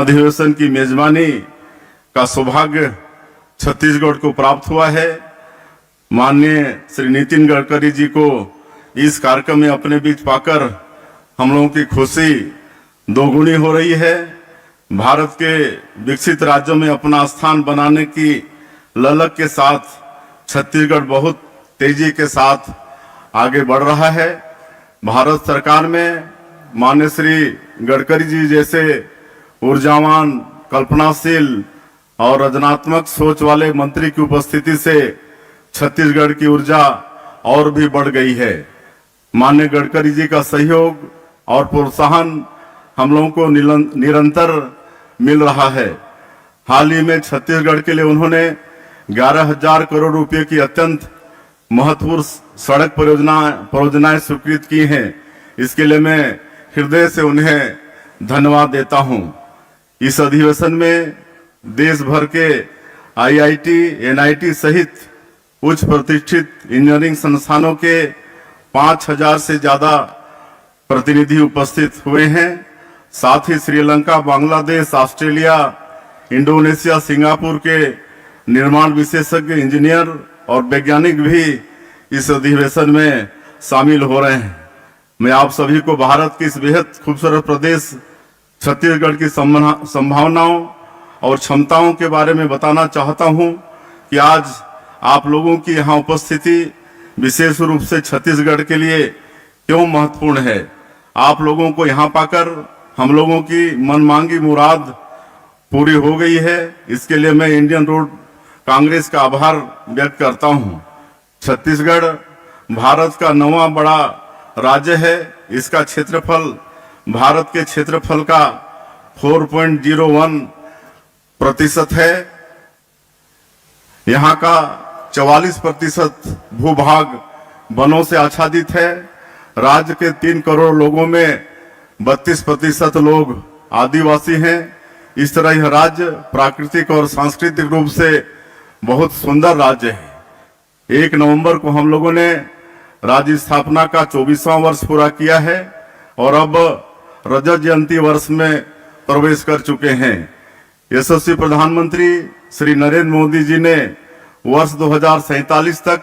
अधिवेशन की मेजबानी का सौभाग्य छत्तीसगढ़ को प्राप्त हुआ है। माननीय श्री नितिन गडकरी जी को इस कार्यक्रम में अपने बीच पाकर हम लोगों की खुशी दोगुनी हो रही है। भारत के विकसित राज्यों में अपना स्थान बनाने की ललक के साथ छत्तीसगढ़ बहुत तेजी के साथ आगे बढ़ रहा है। भारत सरकार में माननीय श्री गडकरी जी जैसे ऊर्जावान, कल्पनाशील और रचनात्मक सोच वाले मंत्री की उपस्थिति से छत्तीसगढ़ की ऊर्जा और भी बढ़ गई है। माननीय गडकरी जी का सहयोग और प्रोत्साहन हम लोगों को निरंतर मिल रहा है। हाल ही में छत्तीसगढ़ के लिए उन्होंने 11,000 करोड़ रुपए की अत्यंत महत्वपूर्ण सड़क परियोजनाएं स्वीकृत की हैं। इसके लिए मैं हृदय से उन्हें धन्यवाद देता हूं। इस अधिवेशन में देश भर के आईआईटी, एनआईटी सहित उच्च प्रतिष्ठित इंजीनियरिंग संस्थानों के 5,000 से ज्यादा प्रतिनिधि उपस्थित हुए हैं। साथ ही Sri Lanka, Bangladesh, Australia, Indonesia, Singapore के निर्माण विशेषज्ञ, इंजीनियर और वैज्ञानिक भी इस अधिवेशन में शामिल हो रहे हैं। मैं आप सभी को भारत की इस बेहद खूबसूरत प्रदेश छत्तीसगढ़ की संभावनाओं और क्षमताओं के बारे में बताना चाहता हूं कि आज आप लोगों की यहां उपस्थिति विशेष रूप से छत्तीसगढ़ के लिए क्यों महत्वपूर्ण है। आप लोगों को यहां पाकर हम लोगों की मनमांगी मुराद पूरी हो गई है। इसके लिए मैं इंडियन रोड कांग्रेस का आभार व्यक्त करता हूं। छत्तीसगढ़ भारत का 9वां बड़ा राज्य है। इसका क्षेत्रफल भारत के क्षेत्रफल का 4.01% है। यहाँ का 44% भूभाग वनों से आच्छादित है। राज्य के 3 करोड़ लोगों में 32% लोग आदिवासी हैं। इस तरह यह राज्य प्राकृतिक और सांस्कृतिक रूप से बहुत सुंदर राज्य है। 1 नवंबर को हम लोगों ने राज्य स्थापना का 24वां वर्ष पूरा किया है और अब रजत जयंती वर्ष में प्रवेश कर चुके हैं। यशस्वी प्रधानमंत्री श्री नरेंद्र मोदी जी ने वर्ष 2047 तक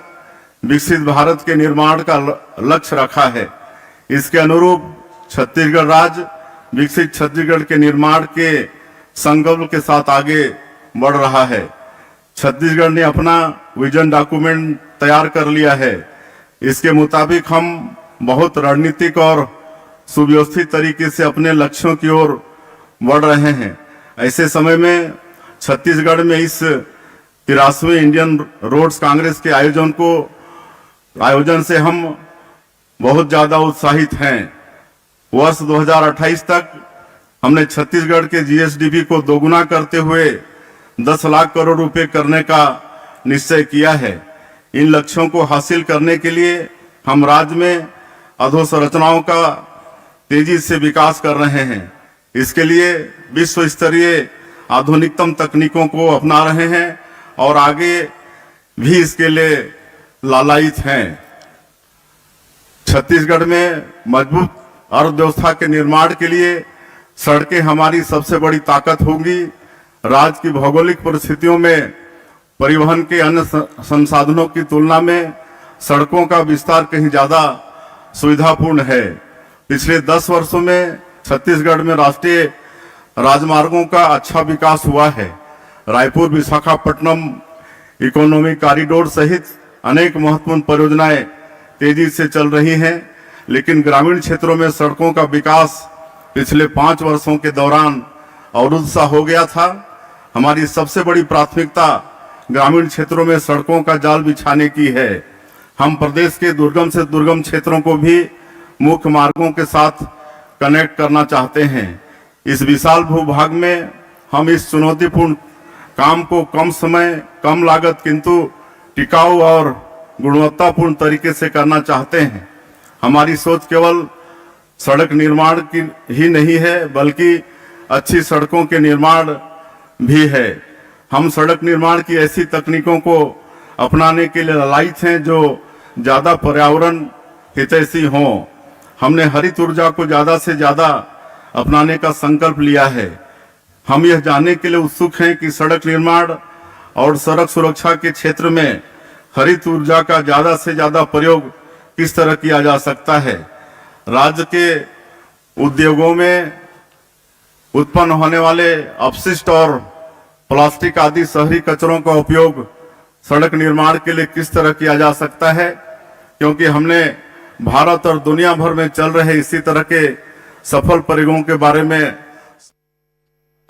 विकसित भारत के निर्माण का लक्ष्य रखा है। इसके अनुरूप छत्तीसगढ़ राज्य विकसित छत्तीसगढ़ के निर्माण के संकल्प के साथ आगे बढ़ रहा है। छत्तीसगढ़ ने अपना विजन डॉक्यूमेंट तैयार कर लिया है। इसके मुताबिक हम बहुत रणनीतिक और सुव्यवस्थित तरीके से अपने लक्ष्यों की ओर बढ़ रहे हैं। ऐसे समय में छत्तीसगढ़ में इस 83वें इंडियन रोड्स कांग्रेस के आयोजन से हम बहुत ज्यादा उत्साहित हैं। वर्ष 2028 तक हमने छत्तीसगढ़ के जीएसडीपी को दोगुना करते हुए 10 लाख करोड़ रुपए करने का निश्चय किया है। इन लक्ष्यों को हासिल करने के लिए हम राज्य में अधोसंरचनाओं का तेजी से विकास कर रहे हैं। इसके लिए विश्व स्तरीय आधुनिकतम तकनीकों को अपना रहे हैं और आगे भी इसके लिए लालायित हैं। छत्तीसगढ़ में मजबूत अर्थव्यवस्था के निर्माण के लिए सड़कें हमारी सबसे बड़ी ताकत होंगी। राज्य की भौगोलिक परिस्थितियों में परिवहन के अन्य संसाधनों की तुलना में सड़कों का विस्तार कहीं ज्यादा सुविधापूर्ण है। पिछले 10 वर्षों में छत्तीसगढ़ में राष्ट्रीय राजमार्गों का अच्छा विकास हुआ है। रायपुर विशाखापट्टनम इकोनॉमिक कॉरिडोर सहित अनेक महत्वपूर्ण परियोजनाएं तेजी से चल रही हैं, लेकिन ग्रामीण क्षेत्रों में सड़कों का विकास पिछले 5 वर्षों के दौरान अवरुद्ध सा हो गया था। हमारी सबसे बड़ी प्राथमिकता ग्रामीण क्षेत्रों में सड़कों का जाल बिछाने की है। हम प्रदेश के दुर्गम से दुर्गम क्षेत्रों को भी मुख्य मार्गों के साथ कनेक्ट करना चाहते हैं। इस विशाल भूभाग में हम इस चुनौतीपूर्ण काम को कम समय, कम लागत किंतु टिकाऊ और गुणवत्तापूर्ण तरीके से करना चाहते हैं। हमारी सोच केवल सड़क निर्माण की ही नहीं है, बल्कि अच्छी सड़कों के निर्माण भी है। हम सड़क निर्माण की ऐसी तकनीकों को अपनाने के लिए लालायित हैं जो ज्यादा पर्यावरण हितैषी हों। हमने हरित ऊर्जा को ज्यादा से ज्यादा अपनाने का संकल्प लिया है। हम यह जानने के लिए उत्सुक हैं कि सड़क निर्माण और सड़क सुरक्षा के क्षेत्र में हरित ऊर्जा का ज्यादा से ज्यादा प्रयोग किस तरह किया जा सकता है। राज्य के उद्योगों में उत्पन्न होने वाले अपशिष्ट और प्लास्टिक आदि शहरी कचरों का उपयोग सड़क निर्माण के लिए किस तरह किया जा सकता है, क्योंकि हमने भारत और दुनिया भर में चल रहे इसी तरह के सफल प्रयोगों के बारे में